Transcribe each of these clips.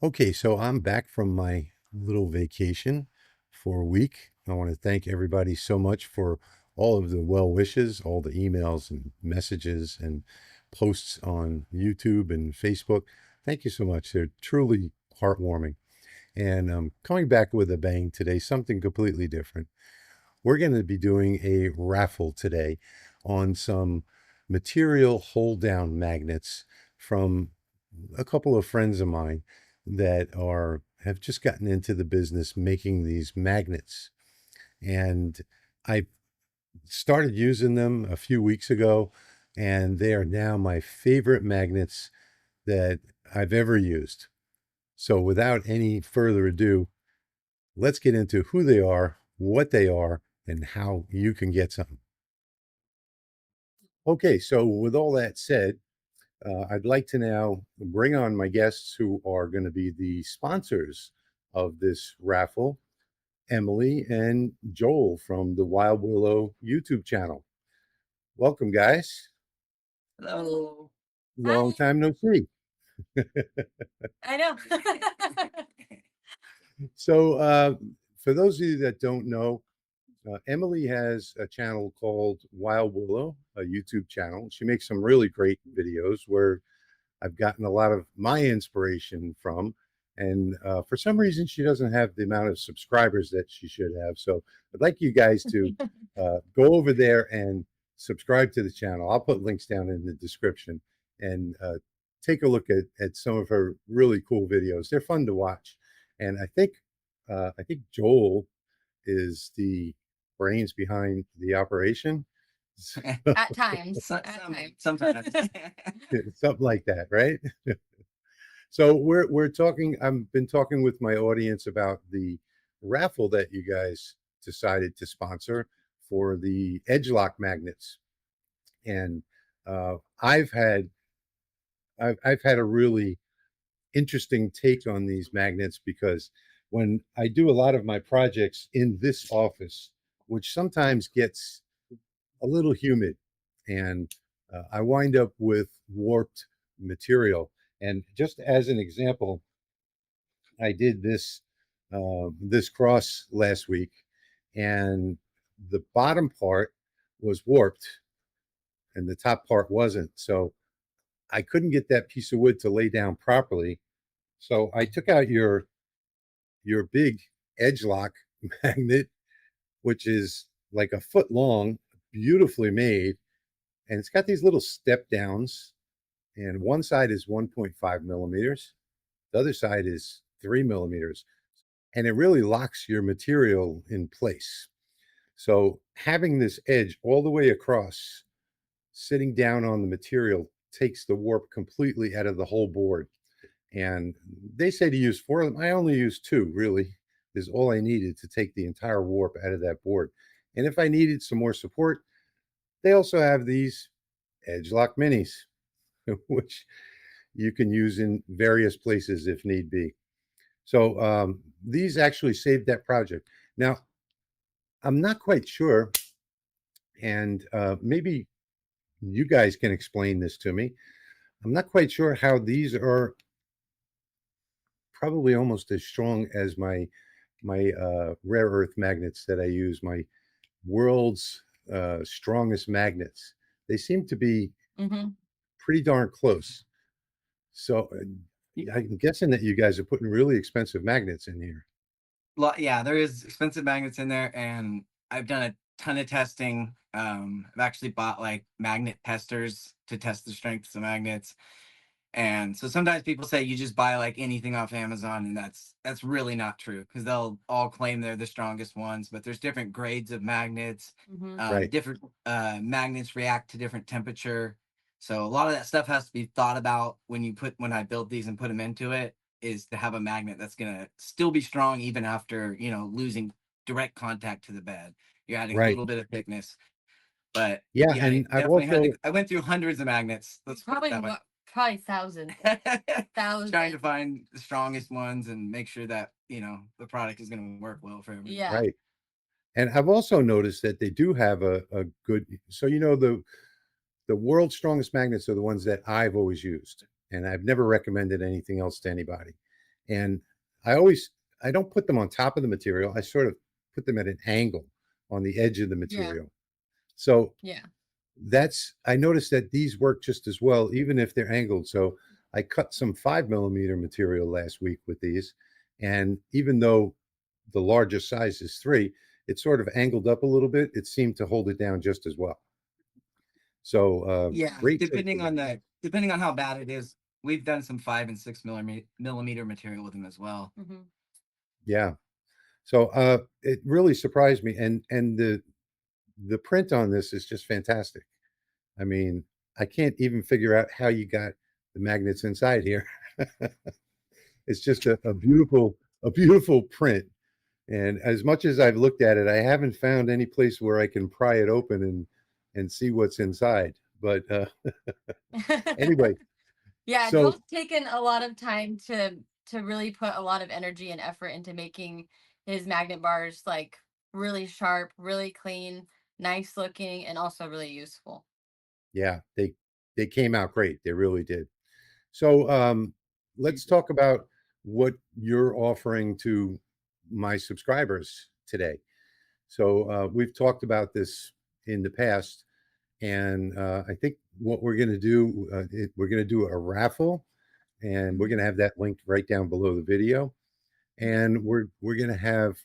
Okay, so I'm back from my little vacation for a week. I want to thank everybody so much for all of the well wishes, all the emails and messages and posts on YouTube and Facebook. Thank you so much. They're truly heartwarming. And I'm coming back with a bang today, something completely different. We're going to be doing a raffle today on some material hold down magnets from a couple of friends of mine that are have just gotten into the business making these magnets. And I started using them a few weeks ago, and they are now my favorite magnets that I've ever used. So without any further ado, let's get into who they are, what they are, and how you can get some. Okay, so with all that said, I'd like to now bring on my guests who are going to be the sponsors of this raffle, Emily and Joel from the WyldeWillow YouTube channel. Welcome, guys. Hello. Long Hi. time no see. I know. So, for those of you that don't know, Emily has a channel called WyldeWillow, a YouTube channel. She makes some really great videos where I've gotten a lot of my inspiration from. And for some reason, she doesn't have the amount of subscribers that she should have. So I'd like you guys to go over there and subscribe to the channel. I'll put links down in the description and take a look at some of her really cool videos. They're fun to watch. And I think Joel is the brains behind the operation. At times. Some, At some, times. sometimes. Something like that, right? So we're talking. I've been talking with my audience about the raffle that you guys decided to sponsor for the edge lock magnets, and uh, I've had I've had a really interesting take on these magnets because when I do a lot of my projects in this office, which sometimes gets a little humid, and I wind up with warped material. And just as an example, I did this cross last week, and the bottom part was warped, and the top part wasn't. So I couldn't get that piece of wood to lay down properly. So I took out your big edge lock magnet, which is like a foot long, beautifully made, and it's got these little step downs, and one side is 1.5 millimeters, the other side is 3 millimeters, and it really locks your material in place. So having this edge all the way across sitting down on the material takes the warp completely out of the whole board. And they say to use four of them. I only use two, really, is all I needed to take the entire warp out of that board. And if I needed some more support, they also have these edge lock minis, which you can use in various places if need be. So these actually saved that project. Now, I'm not quite sure, and maybe you guys can explain this to me. I'm not quite sure how these are probably almost as strong as my rare earth magnets that I use, my world's strongest magnets. They seem to be Hmm. pretty darn close. So I'm guessing that you guys are putting really expensive magnets in here. Yeah, there is expensive magnets in there, and I've done a ton of testing. I've actually bought like magnet testers to test the strengths of magnets. And so sometimes people say you just buy like anything off Amazon, and that's really not true because they'll all claim they're the strongest ones, but there's different grades of magnets. Hmm. Right. Different magnets react to different temperature. So a lot of that stuff has to be thought about when I build these and put them into it, is to have a magnet that's gonna still be strong even after, losing direct contact to the bed. You're adding a Right. little bit of thickness. But Yeah. yeah, I And I've definitely also, I went through hundreds of magnets. Let's put it Probably that way. probably thousands. Trying to Thousands. find the strongest ones and make sure that, the product is going to work well for everybody. Yeah. right. And I've also noticed that they do have a good, so the world's strongest magnets are the ones that I've always used, and I've never recommended anything else to anybody. And I don't put them on top of the material. I sort of put them at an angle on the edge of the material. So Yeah. I noticed that these work just as well, even if they're angled. So I cut some 5 millimeter material last week with these. And even though the largest size is 3, it sort of angled up a little bit. It seemed to hold it down just as well. So Yeah, great. depending on how bad it is, we've done some 5 and 6 millimeter material with them as well. Mhm. Yeah. So it really surprised me. And the print on this is just fantastic. I mean, I can't even figure out how you got the magnets inside here. It's just a beautiful print. And as much as I've looked at it, I haven't found any place where I can pry it open and see what's inside. But anyway, Yeah, so Joel's taken a lot of time to really put a lot of energy and effort into making his magnet bars like really sharp, really clean, nice looking, and also really useful. yeah, they came out great. They really did. So let's talk about what you're offering to my subscribers today. So we've talked about this in the past, and I think what we're going to do, we're going to do a raffle, and we're going to have that linked right down below the video, and we're going to have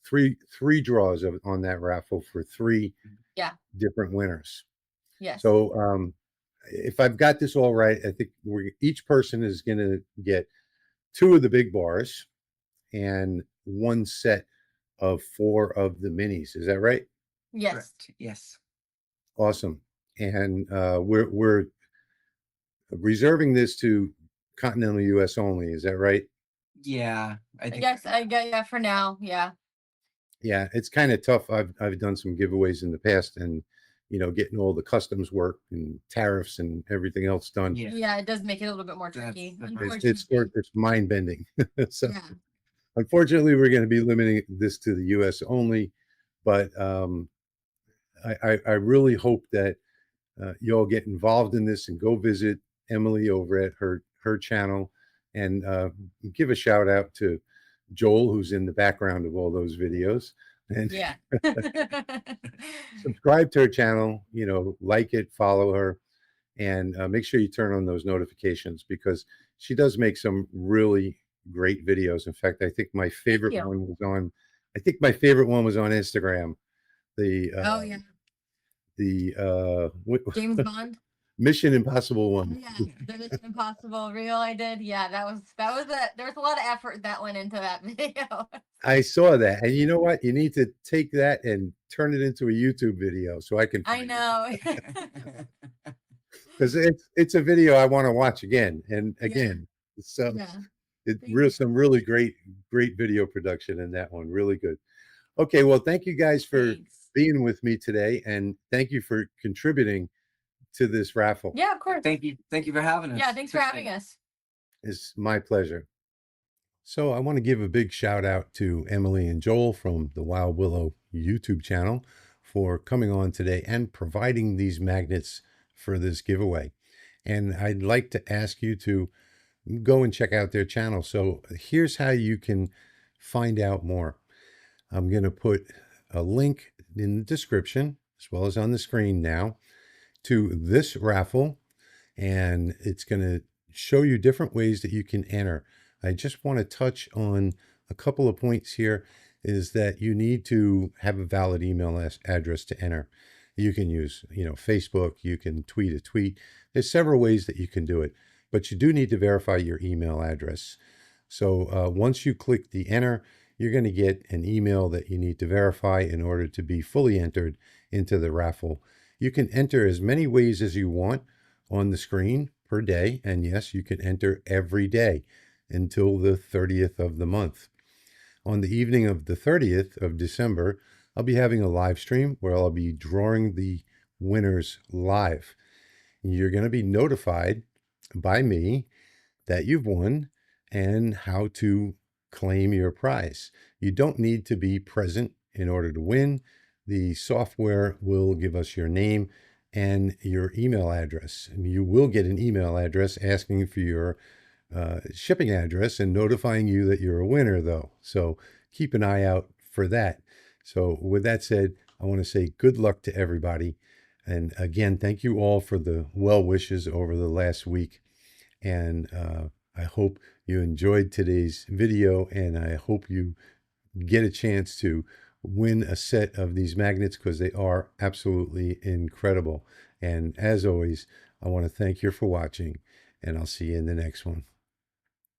three draws on that raffle for 3 Yeah. different winners. Yes. So if I've got this all right, I think each person is going to get 2 of the big bars and 1 set of 4 of the minis. Is that right? Yes. Correct. Yes. Awesome. And we're reserving this to continental U.S. only. Is that right? Yeah, I think. Yes, I get, yeah, for now. Yeah. Yeah, it's kind of tough. I've done some giveaways in the past, and getting all the customs work and tariffs and everything else done. Yeah. Yeah, it does make it a little bit more That's tricky. the first- It's mind bending. So Yeah. unfortunately, we're going to be limiting this to the U.S. only. But I really hope that you all get involved in this and go visit Emily over at her channel, and give a shout out to Joel, who's in the background of all those videos, and Yeah. subscribe to her channel. Like it, follow her, and make sure you turn on those notifications, because she does make some really great videos. In fact, I think my favorite you. one was on. I think my favorite one was on Instagram. The Oh yeah. James Bond. Mission Impossible one. Yeah, the Mission Impossible reel I did. Yeah, there was there was a lot of effort that went into that video. I saw that, and you know what? You need to take that and turn it into a YouTube video so I can. I know. Because it's a video I want to watch again and Yeah. again. So Yeah. some really great video production in that one. Really good. Okay, well, thank you guys for Thanks. being with me today, and thank you for contributing to this raffle. Yeah, of course. Thank you for having us. Yeah, thanks for having us. It's my pleasure. So I want to give a big shout out to Emily and Joel from the WyldeWillow YouTube channel for coming on today and providing these magnets for this giveaway. And I'd like to ask you to go and check out their channel. So here's how you can find out more. I'm going to put a link in the description, as well as on the screen now, to this raffle, and it's going to show you different ways that you can enter. I just want to touch on a couple of points here. Is that you need to have a valid email address to enter. You can use, Facebook, you can tweet a tweet. There's several ways that you can do it, but you do need to verify your email address. So once you click the enter, you're going to get an email that you need to verify in order to be fully entered into the raffle. You can enter as many ways as you want on the screen per day. And yes, you can enter every day until the 30th of the month. On the evening of the 30th of December, I'll be having a live stream where I'll be drawing the winners live. You're going to be notified by me that you've won and how to claim your prize. You don't need to be present in order to win. The software will give us your name and your email address. And you will get an email address asking for your shipping address and notifying you that you're a winner, though. So keep an eye out for that. So with that said, I want to say good luck to everybody. And again, thank you all for the well wishes over the last week. And I hope you enjoyed today's video, and I hope you get a chance to win a set of these magnets, because they are absolutely incredible. And as always, I want to thank you for watching, and I'll see you in the next one.